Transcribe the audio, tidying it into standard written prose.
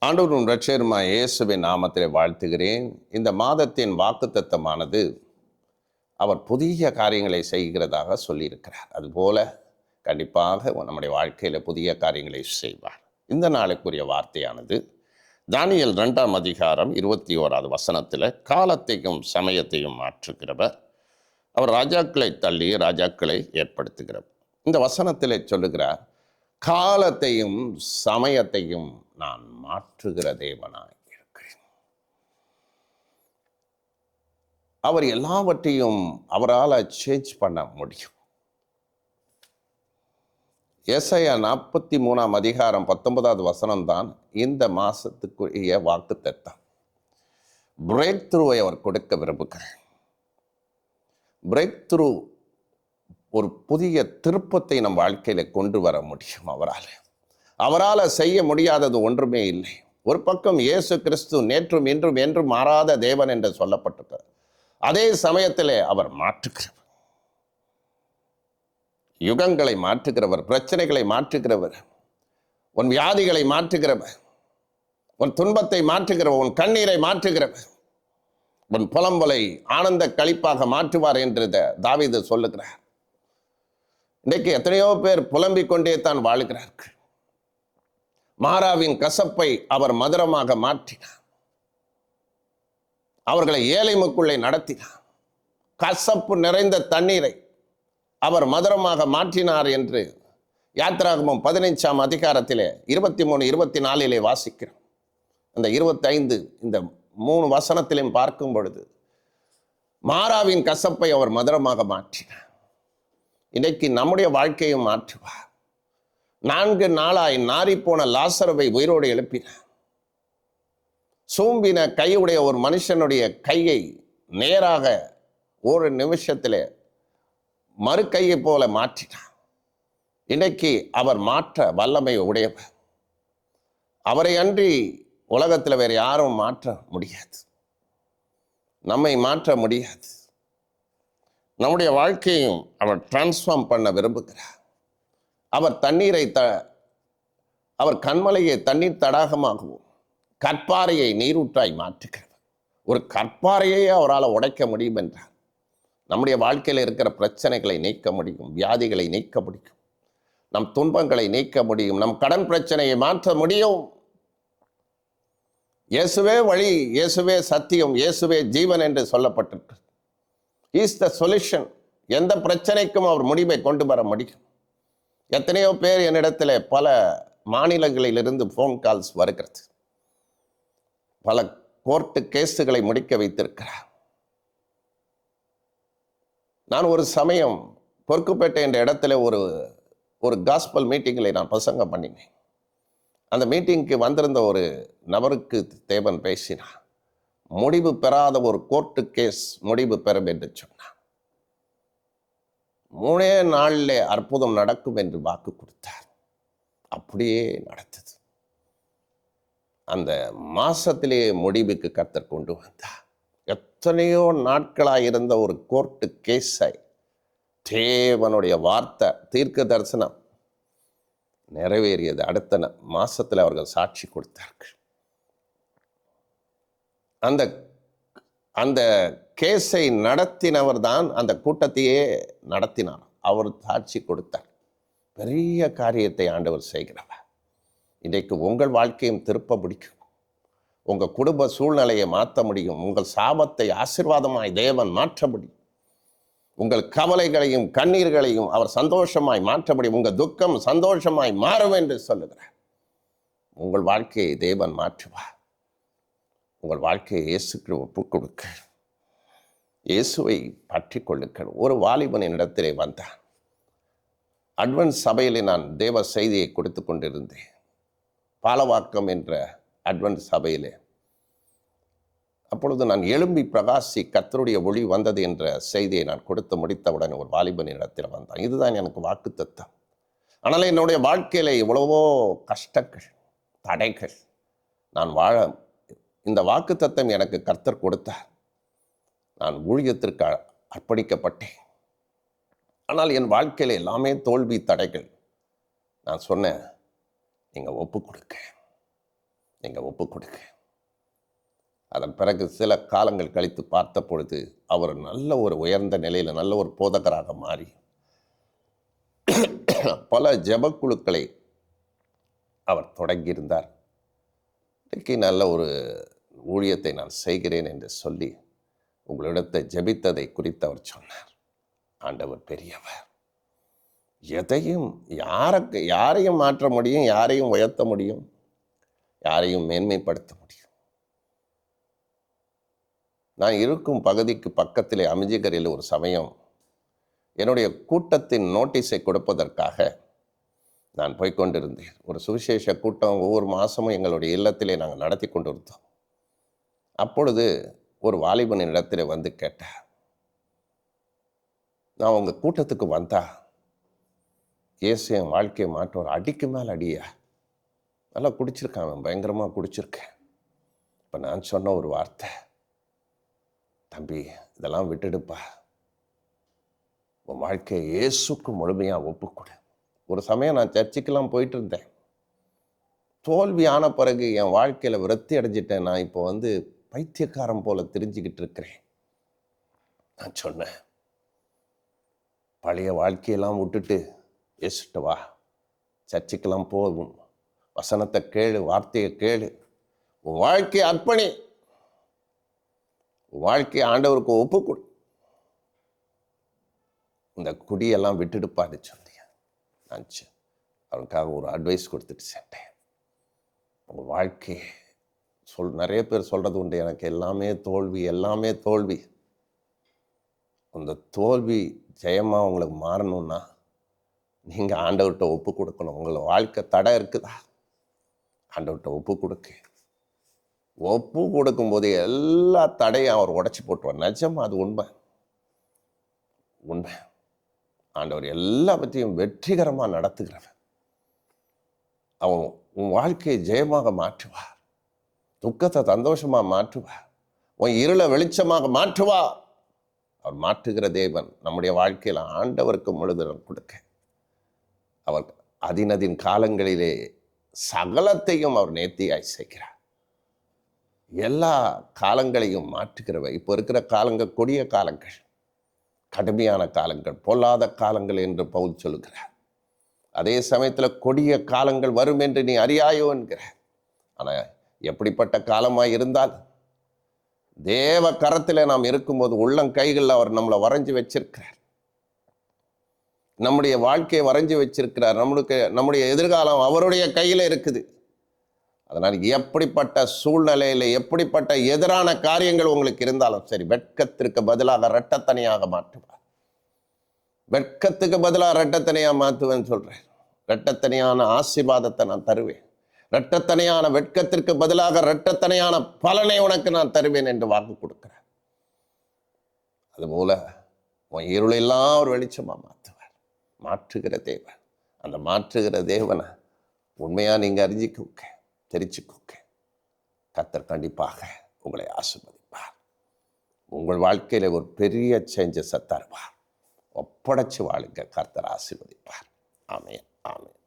ஆண்டவரும் இரட்சகருமாய் இயேசுவின் நாமத்திலே வாழ்த்துகிறேன். இந்த மாதத்தின் வாக்குத்தத்தமானது அவர் புதிய காரியங்களை செய்கிறதாக சொல்லியிருக்கிறார். அதுபோல கண்டிப்பாக நம்முடைய வாழ்க்கையில் புதிய காரியங்களை செய்வார். இந்த நாளுக்குரிய வார்த்தையானது தானியேல் 2ஆம் அதிகாரம் 21வது வசனத்தில், காலத்தையும் சமயத்தையும் மாற்றுகிறவர், அவர் ராஜாக்களை தள்ளி ராஜாக்களை ஏற்படுத்துகிறவர். இந்த வசனத்தில் சொல்லுகிறார், காலத்தையும் சமயத்தையும் நான் மாற்றுகிற தேவனாய் இருக்கிறேன். அவர் எல்லாவற்றையும் அவரால் சேஞ்ச் பண்ண முடியும். ஏசாயா 43ஆம் அதிகாரம் 19வது வசனம் தான் இந்த மாசத்துக்குரிய வாக்குத்தத்தம். பிரேக் த்ரூவை அவர் கொடுக்க விரும்புகிறார். பிரேக் த்ரூ ஒரு புதிய திருப்பத்தை நம் வாழ்க்கையில் கொண்டு வர முடியும். அவரால் செய்ய முடியாதது ஒன்றுமே இல்லை. ஒரு பக்கம் இயேசு கிறிஸ்து நேற்றும் இன்றும் என்றும் மாறாத தேவன் என்று சொல்லப்பட்டிருக்கிறார். அதே சமயத்தில் அவர் மாற்றுகிறவர், யுகங்களை மாற்றுகிறவர், பிரச்சனைகளை மாற்றுகிறவர், உன் வியாதிகளை மாற்றுகிறவர், உன் துன்பத்தை மாற்றுகிறவர், உன் கண்ணீரை மாற்றுகிறவர், உன் புலம்பலை ஆனந்த களிப்பாக மாற்றுவார் என்று தாவீது சொல்லுகிறார். இன்றைக்கு எத்தனையோ பேர் புலம்பிக் கொண்டே தான் வாழ்கிறார்கள். மாராவின் கசப்பை அவர் மதுரமாக மாற்றினார். அவர்களை ஏழைமுக்குள்ளே நடத்தினார். கசப்பு நிறைந்த தண்ணீரை அவர் மதுரமாக மாற்றினார் என்று யாத்திராகமம் 15ஆம் அதிகாரத்திலே 23, 24 வாசிக்கிறோம். அந்த 25 இந்த 3 வசனத்திலும் பார்க்கும் பொழுது மாராவின் கசப்பை அவர் மதுரமாக மாற்றினார். இன்றைக்கு நம்முடைய வாழ்க்கையும் மாற்றுவார். 4 நாளாய் நாறிப்போன லாசருவை உயிரோடு எழுப்பினார். சூம்பின கையுடைய ஒரு மனுஷனுடைய கையை நேராக ஒரு நிமிஷத்தில் மறு கையை போல மாற்றினார். இன்றைக்கு அவர் மாற்ற வல்லமை உடையவர். அவரை அன்றி உலகத்தில் வேறு யாரும் மாற்ற முடியாது. நம்மை மாற்ற முடியாது. நம்முடைய வாழ்க்கையும் அவர் டிரான்ஸ்ஃபார்ம் பண்ண விரும்புகிறார். அவர் தண்ணீரை அவர் கண்மலையை தண்ணீர் தடாகமாகவும் கற்பாறையை நீரூற்றாய் மாற்றுகிறவர். ஒரு கற்பாறையை அவரால் உடைக்க முடியும் என்றார். நம்முடைய வாழ்க்கையில் இருக்கிற பிரச்சனைகளை நீக்க முடியும், வியாதிகளை நீக்க முடியும், நம் துன்பங்களை நீக்க முடியும், நம் கடன் பிரச்சனையை மாற்ற முடியும். இயேசுவே வழி, இயேசுவே சத்தியம், இயேசுவே ஜீவன் என்று சொல்லப்பட்டிருக்கு. Is the solution. எந்த பிரச்சனைக்கும் அவர் முடிவை கொண்டு வர முடியும். எத்தனையோ பேர் என்னிடத்தில் பல மாநிலங்களிலிருந்து ஃபோன் கால்ஸ் வருகிறது. பல கோர்ட்டு கேஸுகளை முடிக்க வைத்திருக்கிறார். நான் ஒரு சமயம் பொற்குப்பேட்டை என்ற இடத்துல ஒரு காஸ்பல் மீட்டிங்கில் நான் பிரசங்கம் பண்ணினேன். அந்த மீட்டிங்க்கு வந்திருந்த ஒரு நபருக்கு தேவன் பேசினார். முடிவு பெறாத ஒரு கோர்ட்டு கேஸ் முடிவு பெறும் என்று சொன்னார். 3 நாளில் அற்புதம் நடக்கும் என்று வாக்கு கொடுத்தார். அப்படியே நடந்தது. அந்த மாசத்திலே முடிவுக்கு கர்த்தர் கொண்டு வந்தார். எத்தனையோ நாட்களாக இருந்த ஒரு கோர்ட்டு கேஸை தேவனுடைய வார்த்தை, தீர்க்க தரிசனம் நிறைவேறியது. அடுத்த மாசத்தில் அவர்கள் சாட்சி கொடுத்தார்கள். அந்த கேஸை நடத்தினவர் தான் அந்த கூட்டத்தையே நடத்தினார். அவர் சாட்சி கொடுத்தார். பெரிய காரியத்தை ஆண்டவர் செய்கிறவர். இன்றைக்கு உங்கள் வாழ்க்கையும் திருப்ப முடியும். உங்கள் குடும்ப சூழ்நிலையை மாற்ற முடியும். உங்கள் சாபத்தை ஆசீர்வாதமாய் தேவன் மாற்ற முடியும். உங்கள் கவலைகளையும் கண்ணீர்களையும் அவர் சந்தோஷமாய் மாற்ற முடியும். உங்கள் துக்கம் சந்தோஷமாய் மாறும் என்று சொல்லுகிறார். உங்கள் வாழ்க்கையை தேவன் மாற்றுவார். உங்கள் வாழ்க்கையை இயேசுக்கு ஒப்புக் கொடுக்க, இயேசுவை பற்றி கொள்ளுங்கள். ஒரு வாலிபன் என்னிடத்திலே வந்தான். அட்வென்ட் சபையில் நான் தேவ செய்தியை கொடுத்து கொண்டிருந்தேன். பாலவாக்கம் என்ற அட்வென்ட் சபையிலே. அப்பொழுது நான் எழும்பி பிரகாசி, கர்த்தருடைய ஒளி வந்தது என்ற செய்தியை நான் கொடுத்து முடித்தவுடன் ஒரு வாலிபன் இடத்தில் வந்தான். இதுதான் எனக்கு வாக்குத்தத்தம். ஆனால் என்னுடைய வாழ்க்கையில் எவ்வளவோ கஷ்டங்கள், தடைகள். நான் வாழ இந்த வாக்குத்தத்தம் எனக்கு கர்த்தர் கொடுத்தார். நான் ஊழியத்திற்கு அர்ப்பணிக்கப்பட்டேன். ஆனால் என் வாழ்க்கையில் எல்லாமே தோல்வி, தடைகள். நான் சொன்னேன், நீங்கள் ஒப்பு கொடுக்க, நீங்கள் ஒப்பு கொடுங்க. அதன் பிறகு சில காலங்கள் கழித்து பார்த்த பொழுது அவர் நல்ல ஒரு உயர்ந்த நிலையில் நல்ல ஒரு போதகராக மாறி பல ஜெபக்குழுக்களை அவர் தொடங்கியிருந்தார். இன்றைக்கு நல்ல ஒரு ஊழியத்தை நான் செய்கிறேன் என்று சொல்லி உங்களிடத்தை ஜெபித்ததை குறித்து அவர் சொன்னார். ஆண்டவர் பெரியவர். எதையும் யாரையும் மாற்ற முடியும், யாரையும் உயர்த்த முடியும், யாரையும் மேன்மைப்படுத்த முடியும். நான் இருக்கும் பகுதிக்கு பக்கத்திலே அமிஞ்சிகரில் ஒரு சமயம் என்னுடைய கூட்டத்தின் நோட்டீஸை கொடுப்பதற்காக நான் போய்கொண்டிருந்தேன். ஒரு சுவிசேஷ கூட்டம் ஒவ்வொரு மாதமும் எங்களுடைய இல்லத்திலே நாங்கள் நடத்தி கொண்டிருந்தோம். அப்பொழுது ஒரு வாலிபனின் இடத்திலே வந்து கேட்டேன், நான் உங்கள் கூட்டத்துக்கு வந்தா இயேசு என் வாழ்க்கையை மாற்றுவார். அடிக்கு மேலே அடியா, நல்லா குடிச்சிருக்கான், பயங்கரமாக குடிச்சிருக்கேன். இப்போ நான் சொன்ன ஒரு வார்த்தை, தம்பி இதெல்லாம் விட்டுடுப்பா, உன் வாழ்க்கையை இயேசுக்கு முழுமையாக ஒப்புக்கொடு. ஒரு சமயம் நான் சர்ச்சுக்கெல்லாம் போயிட்டு இருந்தேன். தோல்வி ஆன பிறகு என் வாழ்க்கையில் விரக்தி அடைஞ்சிட்டேன். நான் இப்போ பைத்தியக்காரன் போல தெரிஞ்சுக்கிட்டு இருக்கிறேன். நான் சொன்னேன், பழைய வாழ்க்கையெல்லாம் விட்டுட்டு இயேசுட்ட வா, சர்ச்சுக்கெல்லாம் போகும், வசனத்தை கேளு, வார்த்தையை கேளு, உன் வாழ்க்கையை அர்ப்பணி, உன் வாழ்க்கையை ஆண்டவருக்கு ஒப்புக்கொடு, இந்த குடியெல்லாம் விட்டுடுப்பான்னு சொன்னேன். நான் அவனுக்காக ஒரு அட்வைஸ் கொடுத்துட்டு சென்றேன். உங்கள் வாழ்க்கை நிறைய பேர் சொல்கிறது உண்டு, எனக்கு எல்லாமே தோல்வி, எல்லாமே தோல்வி. அந்த தோல்வி ஜெயமாக உங்களுக்கு மாறணும்னா நீங்கள் ஆண்டவர்கிட்ட ஒப்பு கொடுக்கணும். உங்களை வாழ்க்கை தடை இருக்குதா, ஆண்டவர்கிட்ட ஒப்பு கொடுக்க. ஒப்பு கொடுக்கும்போது எல்லா தடையும் அவர் உடைச்சி போட்டுருவார். நிஜமா அது உண்மை. ஆண்டவர் எல்லா பற்றியும் வெற்றிகரமாக நடத்துகிறவர். அவன் உன் வாழ்க்கையை ஜெயமாக மாற்றுவார், துக்கத்தை சந்தோஷமாக மாற்றுவார், உன் இருளை வெளிச்சமாக மாற்றுவார். அவர் மாற்றுகிற தேவன். நம்முடைய வாழ்க்கையில் ஆண்டவருக்கு முழுதும் கொடுக்க அவர் அதினதின் காலங்களிலே சகலத்தையும் அவர் நேர்த்தியாய் செய்கிறார். எல்லா காலங்களையும் மாற்றுகிறவர். இப்போ இருக்கிற காலங்கள் கொடிய காலங்கள், கடுமையான காலங்கள், பொல்லாத காலங்கள் என்று பவுல் சொல்லுகிறார். அதே சமயத்தில் கொடிய காலங்கள் வரும் என்று நீ அறியாயோ என்கிறார். ஆனால் எப்படிப்பட்ட காலமாக இருந்தால் தேவ கரத்தில் நாம் இருக்கும்போது உள்ளங்கைகளில் அவர் நம்மளை வரைஞ்சி வச்சிருக்கிறார். நம்முடைய வாழ்க்கையை வரைஞ்சி வச்சிருக்கிறார். நம்முடைய எதிர்காலம் அவருடைய கையில் இருக்குது. அதனால் எப்படிப்பட்ட சூழ்நிலையில் எப்படிப்பட்ட எதிரான காரியங்கள் உங்களுக்கு இருந்தாலும் சரி, வெட்கத்திற்கு பதிலாக இரட்டத்தனையாக மாற்றுவார். வெட்கத்துக்கு பதிலாக இரட்டத்தனையாக மாற்றுவேன்னு சொல்கிறேன். இரட்டத்தனையான ஆசீர்வாதத்தை நான் தருவேன். இரட்டத்தனையான வெட்கத்திற்கு பதிலாக இரட்டத்தனையான பலனை உனக்கு நான் தருவேன் என்று வாக்கு கொடுக்கிறேன். அதுபோல உன் இருளெல்லாம் ஒரு வெளிச்சமாக மாற்றுவார். மாற்றுகிற தேவன். அந்த மாற்றுகிற தேவனை உண்மையாக நீங்கள் அறிஞ்சிக்கோங்க, தெரிச்சுக்கோங்க. கர்த்தர் கண்டிப்பாக உங்களை ஆசீர்வதிப்பார். உங்கள் வாழ்க்கையில் ஒரு பெரிய சேஞ்சஸை தருவார். ஒப்படைச்சு வாழுங்க, கர்த்தர் ஆசீர்வதிப்பார். ஆமென், ஆமென்.